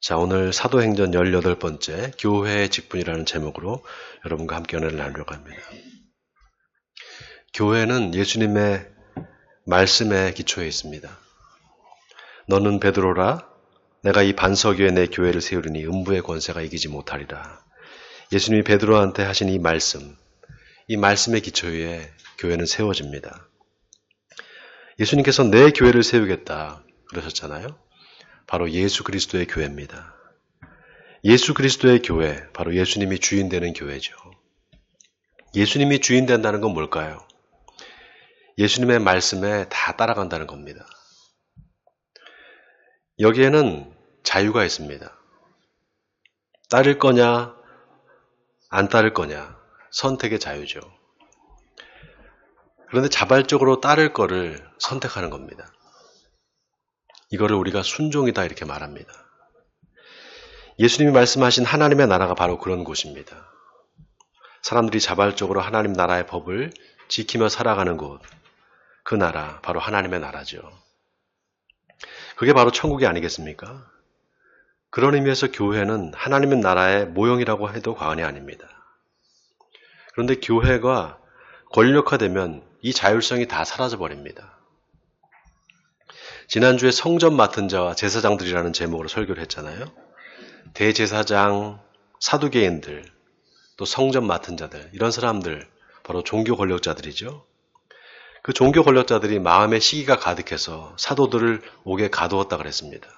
자, 오늘 사도행전 18번째 교회의 직분이라는 제목으로 여러분과 함께 은혜를 나누려고 합니다. 교회는 예수님의 말씀에 기초해 있습니다. 너는 베드로라, 내가 이 반석 위에 내 교회를 세우리니 음부의 권세가 이기지 못하리라. 예수님이 베드로한테 하신 이 말씀의 기초 위에 교회는 세워집니다. 예수님께서 내 교회를 세우겠다 그러셨잖아요. 바로 예수 그리스도의 교회입니다. 예수 그리스도의 교회, 바로 예수님이 주인 되는 교회죠. 예수님이 주인 된다는 건 뭘까요? 예수님의 말씀에 다 따라간다는 겁니다. 여기에는 자유가 있습니다. 따를 거냐, 안 따를 거냐, 선택의 자유죠. 그런데 자발적으로 따를 거를 선택하는 겁니다. 이거를 우리가 순종이다 이렇게 말합니다. 예수님이 말씀하신 하나님의 나라가 바로 그런 곳입니다. 사람들이 자발적으로 하나님 나라의 법을 지키며 살아가는 곳, 그 나라, 바로 하나님의 나라죠. 그게 바로 천국이 아니겠습니까? 그런 의미에서 교회는 하나님의 나라의 모형이라고 해도 과언이 아닙니다. 그런데 교회가 권력화되면 이 자율성이 다 사라져버립니다. 지난주에 성전 맡은 자와 제사장들이라는 제목으로 설교를 했잖아요. 대제사장, 사두개인들, 또 성전 맡은 자들, 이런 사람들, 바로 종교 권력자들이죠. 그 종교 권력자들이 마음의 시기가 가득해서 사도들을 옥에 가두었다 그랬습니다.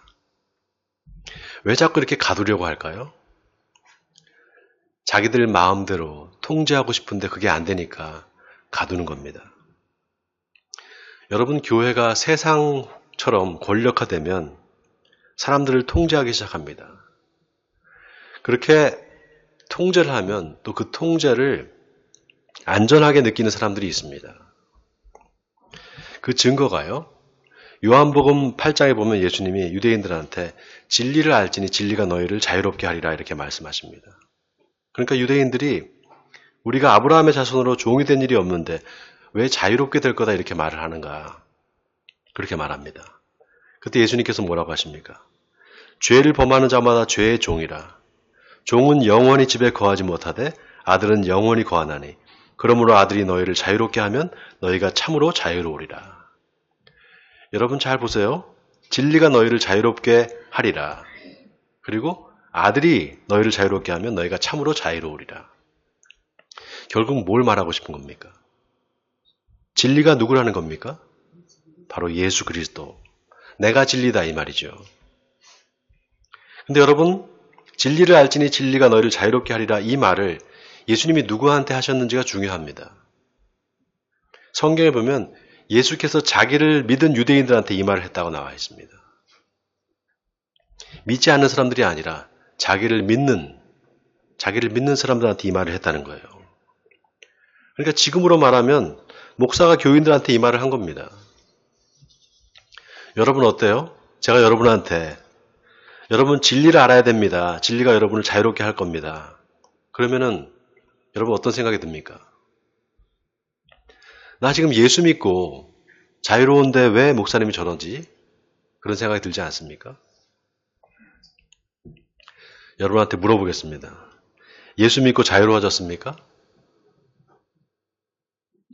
왜 자꾸 이렇게 가두려고 할까요? 자기들 마음대로 통제하고 싶은데 그게 안 되니까 가두는 겁니다. 여러분, 교회가 세상처럼 권력화되면 사람들을 통제하기 시작합니다. 그렇게 통제를 하면 또 그 통제를 안전하게 느끼는 사람들이 있습니다. 그 증거가요. 요한복음 8장에 보면 예수님이 유대인들한테 진리를 알지니 진리가 너희를 자유롭게 하리라 이렇게 말씀하십니다. 그러니까 유대인들이 우리가 아브라함의 자손으로 종이 된 일이 없는데 왜 자유롭게 될 거다 이렇게 말을 하는가, 그렇게 말합니다. 그때 예수님께서 뭐라고 하십니까? 죄를 범하는 자마다 죄의 종이라. 종은 영원히 집에 거하지 못하되 아들은 영원히 거하나니 그러므로 아들이 너희를 자유롭게 하면 너희가 참으로 자유로우리라. 여러분 잘 보세요. 진리가 너희를 자유롭게 하리라. 그리고 아들이 너희를 자유롭게 하면 너희가 참으로 자유로우리라. 결국 뭘 말하고 싶은 겁니까? 진리가 누구라는 겁니까? 바로 예수 그리스도. 내가 진리다 이 말이죠. 근데 여러분, 진리를 알지니 진리가 너희를 자유롭게 하리라 이 말을 예수님이 누구한테 하셨는지가 중요합니다. 성경에 보면 예수께서 자기를 믿은 유대인들한테 이 말을 했다고 나와 있습니다. 믿지 않는 사람들이 아니라 자기를 믿는 사람들한테 이 말을 했다는 거예요. 그러니까 지금으로 말하면 목사가 교인들한테 이 말을 한 겁니다. 여러분 어때요? 제가 여러분한테 여러분 진리를 알아야 됩니다. 진리가 여러분을 자유롭게 할 겁니다. 그러면은 여러분 어떤 생각이 듭니까? 나 지금 예수 믿고 자유로운데 왜 목사님이 저러지? 그런 생각이 들지 않습니까? 여러분한테 물어보겠습니다. 예수 믿고 자유로워졌습니까?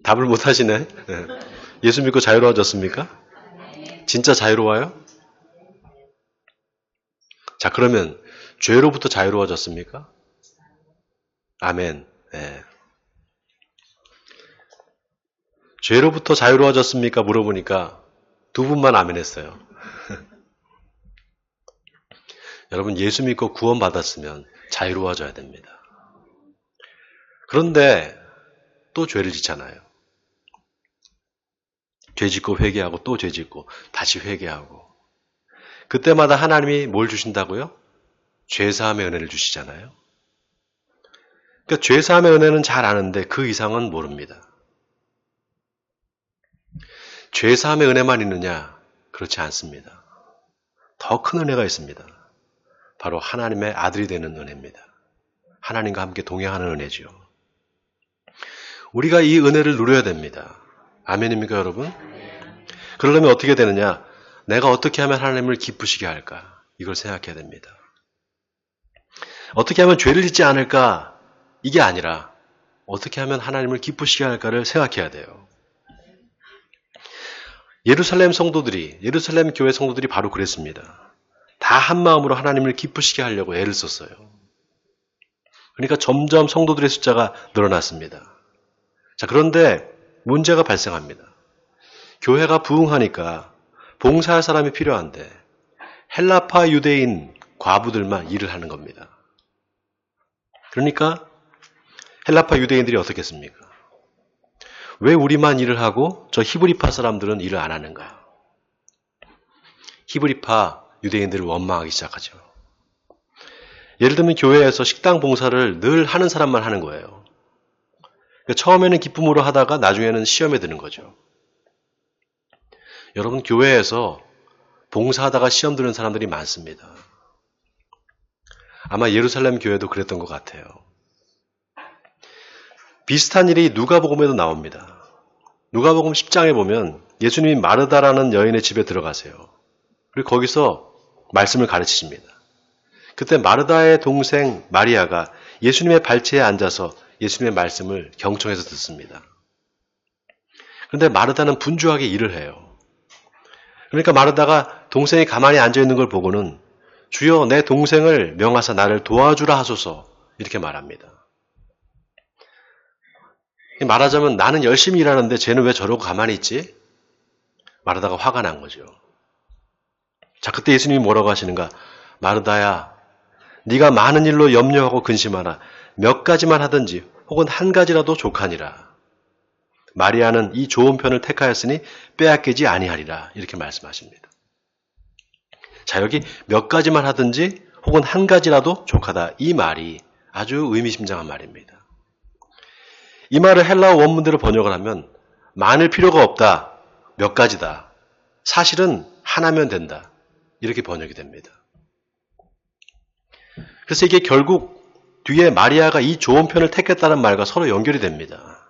답을 못 하시네. 네. 예수 믿고 자유로워졌습니까? 진짜 자유로워요? 자, 그러면 죄로부터 자유로워졌습니까? 아멘. 네. 죄로부터 자유로워졌습니까? 물어보니까 두 분만 아멘 했어요. 여러분, 예수 믿고 구원받았으면 자유로워져야 됩니다. 그런데 또 죄를 짓잖아요. 죄 짓고 회개하고 또 죄 짓고 다시 회개하고. 그때마다 하나님이 뭘 주신다고요? 죄사함의 은혜를 주시잖아요. 그러니까 죄사함의 은혜는 잘 아는데 그 이상은 모릅니다. 죄사함의 은혜만 있느냐? 그렇지 않습니다. 더 큰 은혜가 있습니다. 바로 하나님의 아들이 되는 은혜입니다. 하나님과 함께 동행하는 은혜죠. 우리가 이 은혜를 누려야 됩니다. 아멘입니까 여러분? 그러려면 어떻게 되느냐? 내가 어떻게 하면 하나님을 기쁘시게 할까? 이걸 생각해야 됩니다. 어떻게 하면 죄를 짓지 않을까? 이게 아니라 어떻게 하면 하나님을 기쁘시게 할까를 생각해야 돼요. 예루살렘 교회 성도들이 바로 그랬습니다. 다 한마음으로 하나님을 기쁘시게 하려고 애를 썼어요. 그러니까 점점 성도들의 숫자가 늘어났습니다. 자, 그런데 문제가 발생합니다. 교회가 부흥하니까 봉사할 사람이 필요한데 헬라파 유대인 과부들만 일을 하는 겁니다. 그러니까 헬라파 유대인들이 어떻게 했습니까? 왜 우리만 일을 하고 저 히브리파 사람들은 일을 안 하는가? 히브리파 유대인들을 원망하기 시작하죠. 예를 들면 교회에서 식당 봉사를 늘 하는 사람만 하는 거예요. 그러니까 처음에는 기쁨으로 하다가 나중에는 시험에 드는 거죠. 여러분, 교회에서 봉사하다가 시험 드는 사람들이 많습니다. 아마 예루살렘 교회도 그랬던 것 같아요. 비슷한 일이 누가복음에도 나옵니다. 누가복음 10장에 보면 예수님이 마르다라는 여인의 집에 들어가세요. 그리고 거기서 말씀을 가르치십니다. 그때 마르다의 동생 마리아가 예수님의 발치에 앉아서 예수님의 말씀을 경청해서 듣습니다. 그런데 마르다는 분주하게 일을 해요. 그러니까 마르다가 동생이 가만히 앉아있는 걸 보고는 주여 내 동생을 명하사 나를 도와주라 하소서 이렇게 말합니다. 말하자면 나는 열심히 일하는데 쟤는 왜 저러고 가만히 있지? 마르다가 화가 난 거죠. 자, 그때 예수님이 뭐라고 하시는가? 마르다야, 네가 많은 일로 염려하고 근심하라. 몇 가지만 하든지 혹은 한 가지라도 족하니라. 마리아는 이 좋은 편을 택하였으니 빼앗기지 아니하리라. 이렇게 말씀하십니다. 자, 여기 몇 가지만 하든지 혹은 한 가지라도 족하다. 이 말이 아주 의미심장한 말입니다. 이 말을 헬라어 원문대로 번역을 하면 많을 필요가 없다. 몇 가지다. 사실은 하나면 된다. 이렇게 번역이 됩니다. 그래서 이게 결국 뒤에 마리아가 이 좋은 편을 택했다는 말과 서로 연결이 됩니다.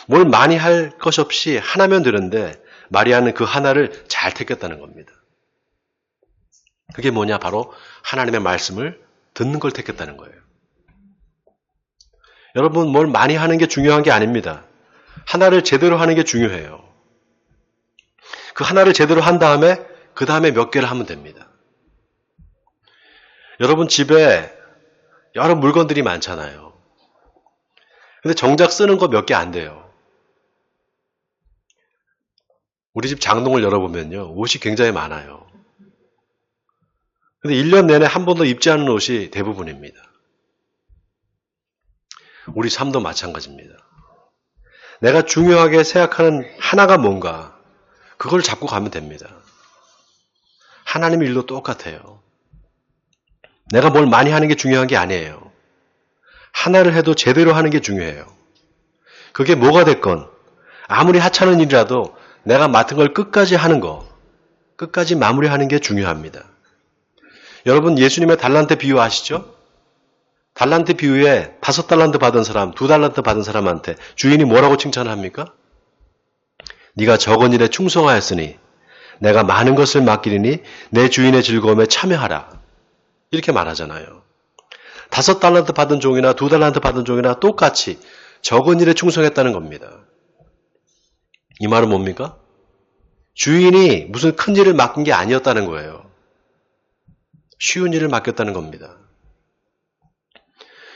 뭘 많이 할 것이 없이 하나면 되는데 마리아는 그 하나를 잘 택했다는 겁니다. 그게 뭐냐? 바로 하나님의 말씀을 듣는 걸 택했다는 거예요. 여러분, 뭘 많이 하는 게 중요한 게 아닙니다. 하나를 제대로 하는 게 중요해요. 그 하나를 제대로 한 다음에 그 다음에 몇 개를 하면 됩니다. 여러분 집에 여러 물건들이 많잖아요. 근데 정작 쓰는 거 몇 개 안 돼요. 우리 집 장롱을 열어보면요. 옷이 굉장히 많아요. 근데 1년 내내 한 번도 입지 않은 옷이 대부분입니다. 우리 삶도 마찬가지입니다. 내가 중요하게 생각하는 하나가 뭔가 그걸 잡고 가면 됩니다. 하나님의 일도 똑같아요. 내가 뭘 많이 하는 게 중요한 게 아니에요. 하나를 해도 제대로 하는 게 중요해요. 그게 뭐가 됐건 아무리 하찮은 일이라도 내가 맡은 걸 끝까지 하는 거, 끝까지 마무리하는 게 중요합니다. 여러분 예수님의 달란트 비유 아시죠? 달란트 비유에 5달란트 받은 사람, 2달란트 받은 사람한테 주인이 뭐라고 칭찬을 합니까? 네가 적은 일에 충성하였으니 내가 많은 것을 맡기리니 내 주인의 즐거움에 참여하라. 이렇게 말하잖아요. 5달란트 받은 종이나 2달란트 받은 종이나 똑같이 적은 일에 충성했다는 겁니다. 이 말은 뭡니까? 주인이 무슨 큰 일을 맡긴 게 아니었다는 거예요. 쉬운 일을 맡겼다는 겁니다.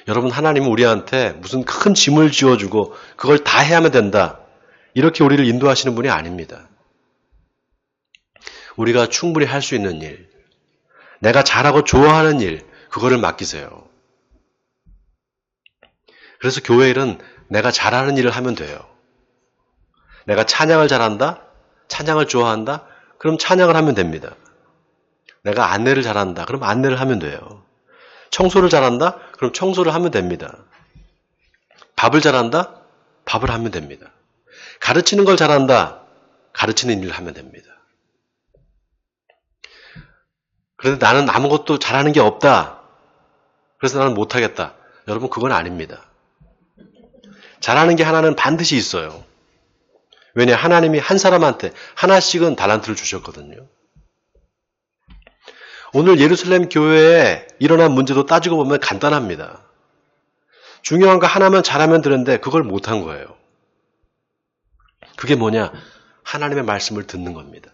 여러분, 하나님은 우리한테 무슨 큰 짐을 지어주고 그걸 다 해야만 된다. 이렇게 우리를 인도하시는 분이 아닙니다. 우리가 충분히 할 수 있는 일, 내가 잘하고 좋아하는 일, 그거를 맡기세요. 그래서 교회 일은 내가 잘하는 일을 하면 돼요. 내가 찬양을 잘한다? 찬양을 좋아한다? 그럼 찬양을 하면 됩니다. 내가 안내를 잘한다? 그럼 안내를 하면 돼요. 청소를 잘한다? 그럼 청소를 하면 됩니다. 밥을 잘한다? 밥을 하면 됩니다. 가르치는 걸 잘한다? 가르치는 일을 하면 됩니다. 그런데 나는 아무것도 잘하는 게 없다. 그래서 나는 못하겠다. 여러분, 그건 아닙니다. 잘하는 게 하나는 반드시 있어요. 왜냐? 하나님이 한 사람한테 하나씩은 달란트를 주셨거든요. 오늘 예루살렘 교회에 일어난 문제도 따지고 보면 간단합니다. 중요한 거 하나만 잘하면 되는데 그걸 못한 거예요. 그게 뭐냐? 하나님의 말씀을 듣는 겁니다.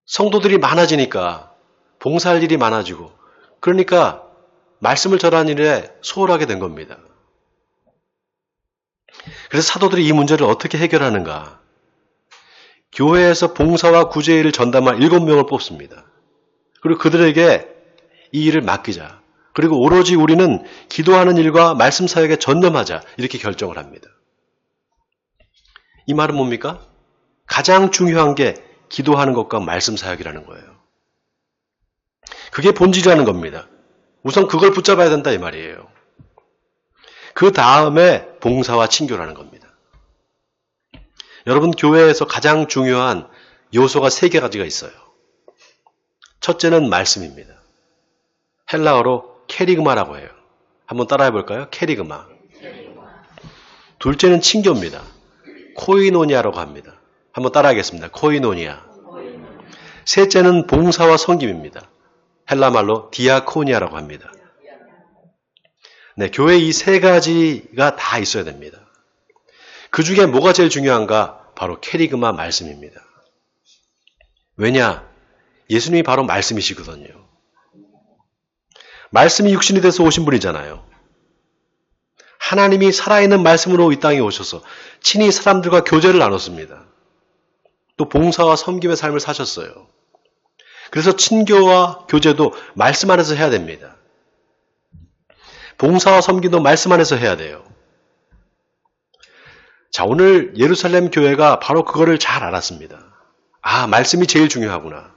성도들이 많아지니까 봉사할 일이 많아지고 그러니까 말씀을 전하는 일에 소홀하게 된 겁니다. 그래서 사도들이 이 문제를 어떻게 해결하는가? 교회에서 봉사와 구제의 일을 전담할 7명을 뽑습니다. 그리고 그들에게 이 일을 맡기자. 그리고 오로지 우리는 기도하는 일과 말씀 사역에 전념하자. 이렇게 결정을 합니다. 이 말은 뭡니까? 가장 중요한 게 기도하는 것과 말씀 사역이라는 거예요. 그게 본질이라는 겁니다. 우선 그걸 붙잡아야 된다 이 말이에요. 그 다음에 봉사와 친교라는 겁니다. 여러분 교회에서 가장 중요한 요소가 3가지가 있어요. 첫째는 말씀입니다. 헬라어로 캐리그마라고 해요. 한번 따라해 볼까요? 캐리그마. 둘째는 친교입니다. 코이노니아라고 합니다. 한번 따라하겠습니다. 코이노니아. 셋째는 봉사와 섬김입니다. 헬라말로 디아코니아라고 합니다. 네, 교회 이 3가지가 다 있어야 됩니다. 그 중에 뭐가 제일 중요한가? 바로 캐리그마 말씀입니다. 왜냐? 예수님이 바로 말씀이시거든요. 말씀이 육신이 돼서 오신 분이잖아요. 하나님이 살아있는 말씀으로 이 땅에 오셔서 친히 사람들과 교제를 나눴습니다. 또 봉사와 섬김의 삶을 사셨어요. 그래서 친교와 교제도 말씀 안에서 해야 됩니다. 봉사와 섬김도 말씀 안에서 해야 돼요. 자, 오늘 예루살렘 교회가 바로 그거를 잘 알았습니다. 아, 말씀이 제일 중요하구나.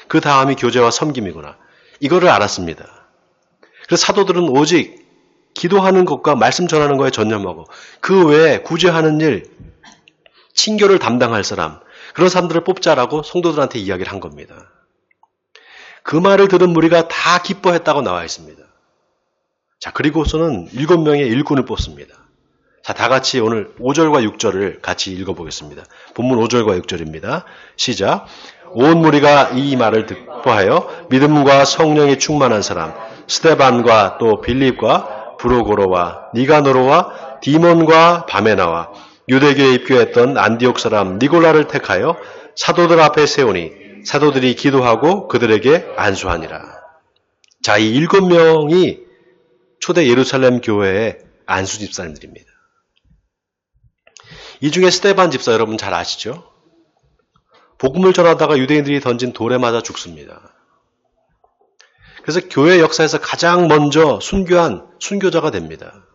그 다음이 교제와 섬김이구나. 이거를 알았습니다. 그래서 사도들은 오직 기도하는 것과 말씀 전하는 거에 전념하고 그 외에 구제하는 일, 친교를 담당할 사람, 그런 사람들을 뽑자라고 성도들한테 이야기를 한 겁니다. 그 말을 들은 무리가 다 기뻐했다고 나와 있습니다. 자, 그리고서는 7명의 일꾼을 뽑습니다. 자, 다 같이 오늘 5절과 6절을 같이 읽어보겠습니다. 본문 5절과 6절입니다. 시작. 온 무리가 이 말을 듣고 하여 믿음과 성령이 충만한 사람 스데반과 또 빌립과 브로고로와 니가노로와 디몬과 바메나와 유대교에 입교했던 안디옥 사람 니골라를 택하여 사도들 앞에 세우니 사도들이 기도하고 그들에게 안수하니라. 자, 이 7명이 초대 예루살렘 교회의 안수 집사님들입니다. 이 중에 스데반 집사 여러분 잘 아시죠? 복음을 전하다가 유대인들이 던진 돌에 맞아 죽습니다. 그래서 교회 역사에서 가장 먼저 순교한 순교자가 됩니다.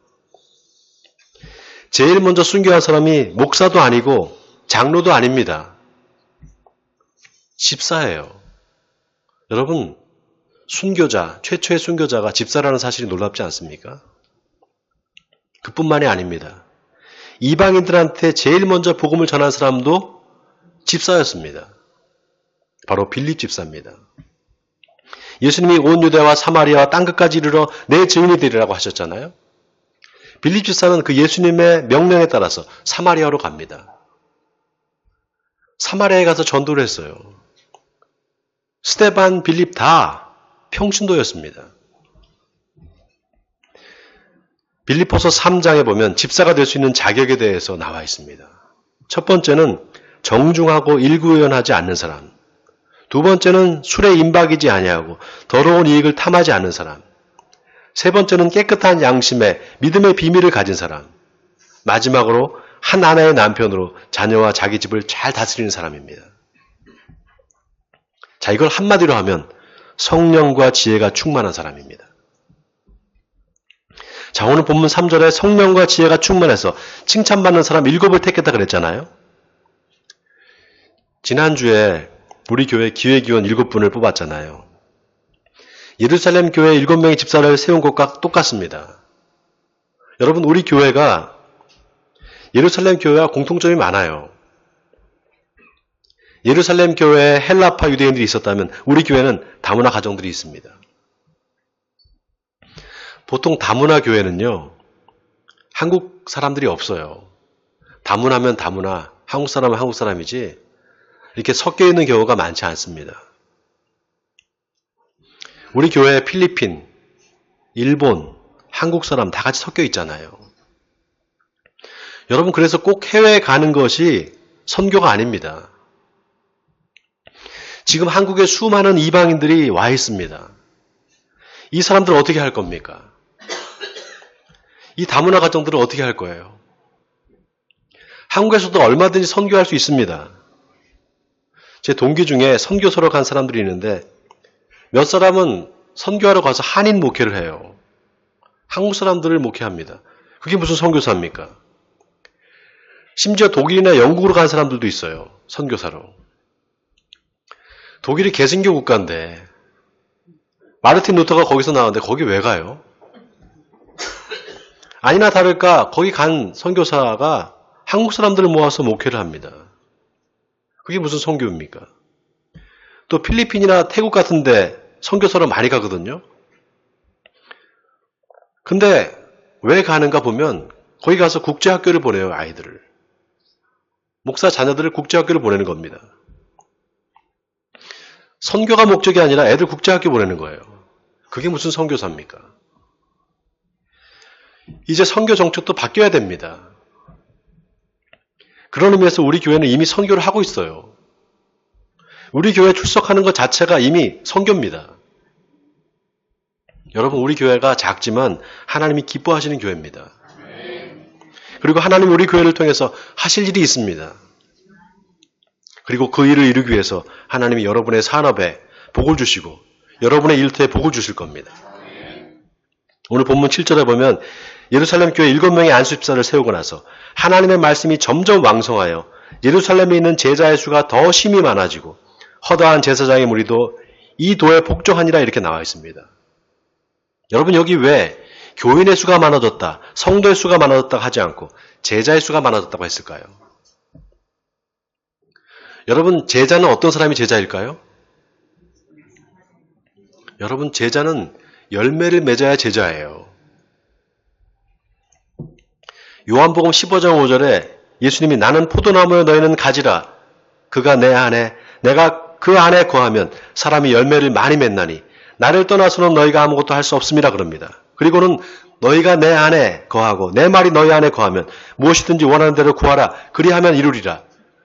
제일 먼저 순교한 사람이 목사도 아니고 장로도 아닙니다. 집사예요. 여러분, 순교자, 최초의 순교자가 집사라는 사실이 놀랍지 않습니까? 그뿐만이 아닙니다. 이방인들한테 제일 먼저 복음을 전한 사람도 집사였습니다. 바로 빌립 집사입니다. 예수님이 온 유대와 사마리아와 땅끝까지 이르러 내 증인이 되리라고 하셨잖아요. 빌립 집사는 그 예수님의 명령에 따라서 사마리아로 갑니다. 사마리아에 가서 전도를 했어요. 스데반, 빌립 다 평신도였습니다. 빌립보서 3장에 보면 집사가 될 수 있는 자격에 대해서 나와 있습니다. 첫 번째는 정중하고 일구의연하지 않는 사람. 두 번째는 술에 임박이지 아니하고 더러운 이익을 탐하지 않는 사람. 세 번째는 깨끗한 양심에 믿음의 비밀을 가진 사람. 마지막으로 한 아내의 남편으로 자녀와 자기 집을 잘 다스리는 사람입니다. 자, 이걸 한마디로 하면 성령과 지혜가 충만한 사람입니다. 자, 오늘 본문 3절에 성령과 지혜가 충만해서 칭찬받는 사람 7을 택했다 그랬잖아요. 지난주에 우리 교회 기획위원 7분을 뽑았잖아요. 예루살렘 교회 7명의 집사를 세운 것과 똑같습니다. 여러분, 우리 교회가 예루살렘 교회와 공통점이 많아요. 예루살렘 교회에 헬라파 유대인들이 있었다면 우리 교회는 다문화 가정들이 있습니다. 보통 다문화 교회는요, 한국 사람들이 없어요. 다문화면 다문화, 한국 사람은 한국 사람이지 이렇게 섞여 있는 경우가 많지 않습니다. 우리 교회 필리핀, 일본, 한국 사람 다 같이 섞여 있잖아요. 여러분, 그래서 꼭 해외에 가는 것이 선교가 아닙니다. 지금 한국에 수많은 이방인들이 와 있습니다. 이 사람들은 어떻게 할 겁니까? 이 다문화 가정들은 어떻게 할 거예요? 한국에서도 얼마든지 선교할 수 있습니다. 제 동기 중에 선교소로 간 사람들이 있는데 몇 사람은 선교하러 가서 한인 목회를 해요. 한국 사람들을 목회합니다. 그게 무슨 선교사입니까? 심지어 독일이나 영국으로 간 사람들도 있어요. 선교사로. 독일이 개신교 국가인데 마르틴 루터가 거기서 나왔는데 거기 왜 가요? 아니나 다를까 거기 간 선교사가 한국 사람들을 모아서 목회를 합니다. 그게 무슨 선교입니까? 또 필리핀이나 태국 같은데 선교사로 많이 가거든요. 근데 왜 가는가 보면 거기 가서 국제학교를 보내요. 아이들을. 목사 자녀들을 국제학교를 보내는 겁니다. 선교가 목적이 아니라 애들 국제학교 보내는 거예요. 그게 무슨 선교사입니까? 이제 선교 정책도 바뀌어야 됩니다. 그런 의미에서 우리 교회는 이미 선교를 하고 있어요. 우리 교회 출석하는 것 자체가 이미 선교입니다. 여러분, 우리 교회가 작지만 하나님이 기뻐하시는 교회입니다. 그리고 하나님 우리 교회를 통해서 하실 일이 있습니다. 그리고 그 일을 이루기 위해서 하나님이 여러분의 산업에 복을 주시고 여러분의 일터에 복을 주실 겁니다. 오늘 본문 7절에 보면 예루살렘 교회 7명의 안수집사를 세우고 나서 하나님의 말씀이 점점 왕성하여 예루살렘에 있는 제자의 수가 더 심히 많아지고 허다한 제사장의 무리도 이 도에 복종하니라 이렇게 나와 있습니다. 여러분, 여기 왜 교인의 수가 많아졌다, 성도의 수가 많아졌다 하지 않고 제자의 수가 많아졌다고 했을까요? 여러분, 제자는 어떤 사람이 제자일까요? 여러분, 제자는 열매를 맺어야 제자예요. 요한복음 15장 5절에 예수님이 나는 포도나무여 너희는 가지라. 그가 내 안에 내가 그 안에 거하면 사람이 열매를 많이 맺나니 나를 떠나서는 너희가 아무것도 할 수 없음이라 그럽니다. 그리고는 너희가 내 안에 거하고 내 말이 너희 안에 거하면 무엇이든지 원하는 대로 구하라. 그리하면 이루리라.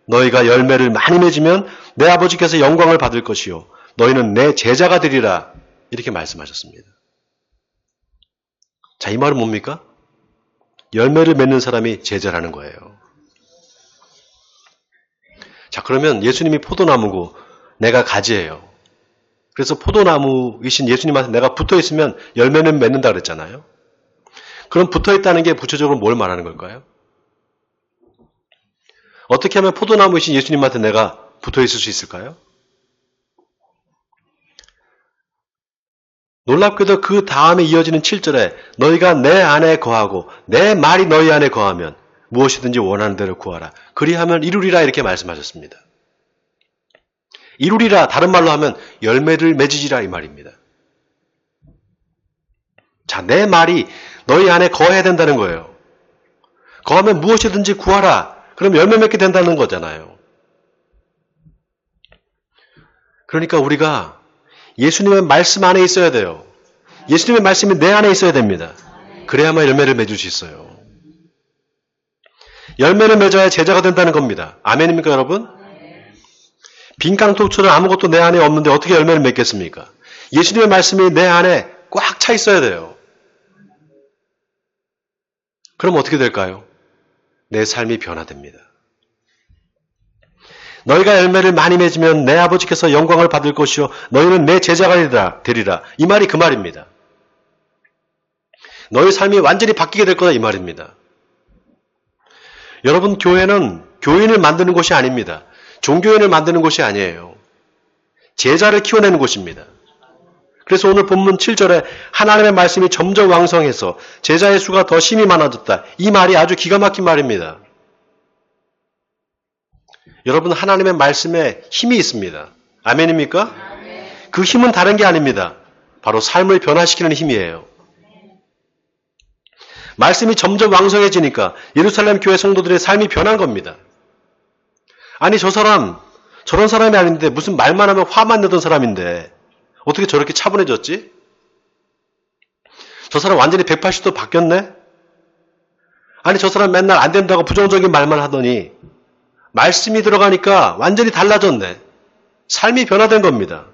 너희가 열매를 많이 맺으면 내 아버지께서 영광을 받을 것이요 너희는 내 제자가 되리라. 이렇게 말씀하셨습니다. 자, 이 말은 뭡니까? 열매를 맺는 사람이 제자라는 거예요. 자, 그러면 예수님이 포도나무고 내가 가지예요. 그래서 포도나무이신 예수님한테 내가 붙어있으면 열매는 맺는다 그랬잖아요. 그럼 붙어있다는 게 구체적으로 뭘 말하는 걸까요? 어떻게 하면 포도나무이신 예수님한테 내가 붙어있을 수 있을까요? 놀랍게도 그 다음에 이어지는 7절에 너희가 내 안에 거하고 내 말이 너희 안에 거하면 무엇이든지 원하는 대로 구하라. 그리하면 이루리라 이렇게 말씀하셨습니다. 이루리라, 다른 말로 하면 열매를 맺으리라 이 말입니다. 자, 내 말이 너희 안에 거해야 된다는 거예요. 거하면 무엇이든지 구하라. 그럼 열매 맺게 된다는 거잖아요. 그러니까 우리가 예수님의 말씀 안에 있어야 돼요. 예수님의 말씀이 내 안에 있어야 됩니다. 그래야만 열매를 맺을 수 있어요. 열매를 맺어야 제자가 된다는 겁니다. 아멘입니까, 여러분? 빈 깡통처럼 아무것도 내 안에 없는데 어떻게 열매를 맺겠습니까? 예수님의 말씀이 내 안에 꽉 차 있어야 돼요. 그럼 어떻게 될까요? 내 삶이 변화됩니다. 너희가 열매를 많이 맺으면 내 아버지께서 영광을 받을 것이요 너희는 내 제자가 되리라. 이 말이 그 말입니다. 너희 삶이 완전히 바뀌게 될 거다 이 말입니다. 여러분, 교회는 교인을 만드는 곳이 아닙니다. 종교인을 만드는 곳이 아니에요. 제자를 키워내는 곳입니다. 그래서 오늘 본문 7절에 하나님의 말씀이 점점 왕성해서 제자의 수가 더 심히 많아졌다. 이 말이 아주 기가 막힌 말입니다. 여러분, 하나님의 말씀에 힘이 있습니다. 아멘입니까? 그 힘은 다른 게 아닙니다. 바로 삶을 변화시키는 힘이에요. 말씀이 점점 왕성해지니까 예루살렘 교회 성도들의 삶이 변한 겁니다. 아니, 저 사람 저런 사람이 아닌데 무슨 말만 하면 화만 내던 사람인데 어떻게 저렇게 차분해졌지? 저 사람 완전히 180도 바뀌었네? 아니 저 사람 맨날 안 된다고 부정적인 말만 하더니 말씀이 들어가니까 완전히 달라졌네. 삶이 변화된 겁니다.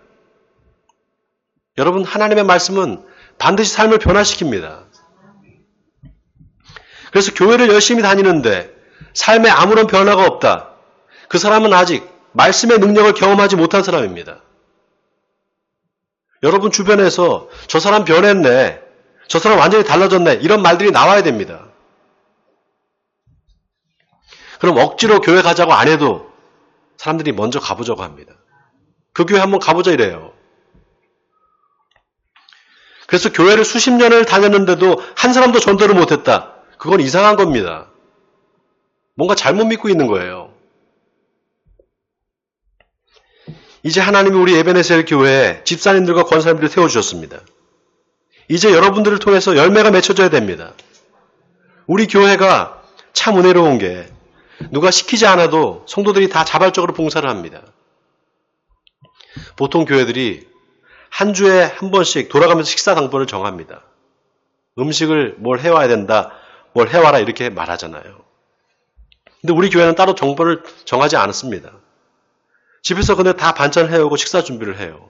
여러분, 하나님의 말씀은 반드시 삶을 변화시킵니다. 그래서 교회를 열심히 다니는데 삶에 아무런 변화가 없다. 그 사람은 아직 말씀의 능력을 경험하지 못한 사람입니다. 여러분 주변에서 저 사람 변했네, 저 사람 완전히 달라졌네, 이런 말들이 나와야 됩니다. 그럼 억지로 교회 가자고 안 해도 사람들이 먼저 가보자고 합니다. 그 교회 한번 가보자 이래요. 그래서 교회를 수십 년을 다녔는데도 한 사람도 전도를 못했다. 그건 이상한 겁니다. 뭔가 잘못 믿고 있는 거예요. 이제 하나님이 우리 에베네셀 교회에 집사님들과 권사님들을 세워주셨습니다. 이제 여러분들을 통해서 열매가 맺혀져야 됩니다. 우리 교회가 참 은혜로운 게 누가 시키지 않아도 성도들이 다 자발적으로 봉사를 합니다. 보통 교회들이 한 주에 한 번씩 돌아가면서 식사 당번을 정합니다. 음식을 뭘 해와야 된다, 뭘 해와라 이렇게 말하잖아요. 근데 우리 교회는 따로 정보를 정하지 않았습니다. 집에서 근데 다 반찬을 해오고 식사 준비를 해요.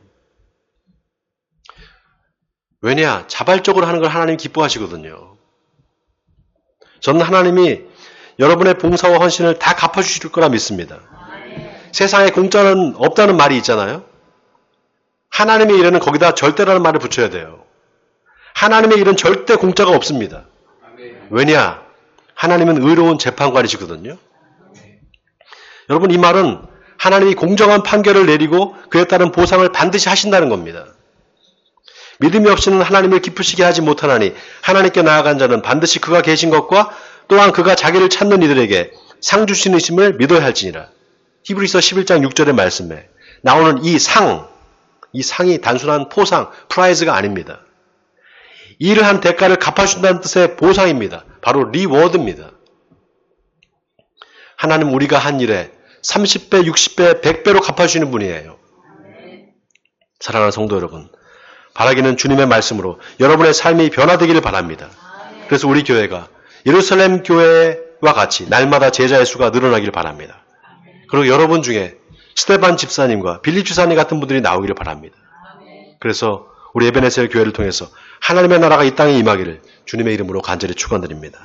왜냐? 자발적으로 하는 걸 하나님이 기뻐하시거든요. 저는 하나님이 여러분의 봉사와 헌신을 다 갚아주실 거라 믿습니다. 세상에 공짜는 없다는 말이 있잖아요. 하나님의 일에는 거기다 절대라는 말을 붙여야 돼요. 하나님의 일은 절대 공짜가 없습니다. 왜냐? 하나님은 의로운 재판관이시거든요. 여러분, 이 말은 하나님이 공정한 판결을 내리고 그에 따른 보상을 반드시 하신다는 겁니다. 믿음이 없이는 하나님을 기쁘시게 하지 못하나니 하나님께 나아간 자는 반드시 그가 계신 것과 또한 그가 자기를 찾는 이들에게 상 주시느심을 믿어야 할지니라. 히브리서 11장 6절의 말씀에 나오는 이 상이 단순한 포상, 프라이즈가 아닙니다. 일을 한 대가를 갚아준다는 뜻의 보상입니다. 바로 리워드입니다. 하나님 우리가 한 일에 30배, 60배, 100배로 갚아주시는 분이에요. 사랑하는 성도 여러분, 바라기는 주님의 말씀으로 여러분의 삶이 변화되기를 바랍니다. 그래서 우리 교회가 예루살렘 교회와 같이 날마다 제자의 수가 늘어나기를 바랍니다. 그리고 여러분 중에 스테반 집사님과 빌립 집사님 같은 분들이 나오기를 바랍니다. 그래서 우리 에베네셀 교회를 통해서 하나님의 나라가 이 땅에 임하기를 주님의 이름으로 간절히 축원드립니다.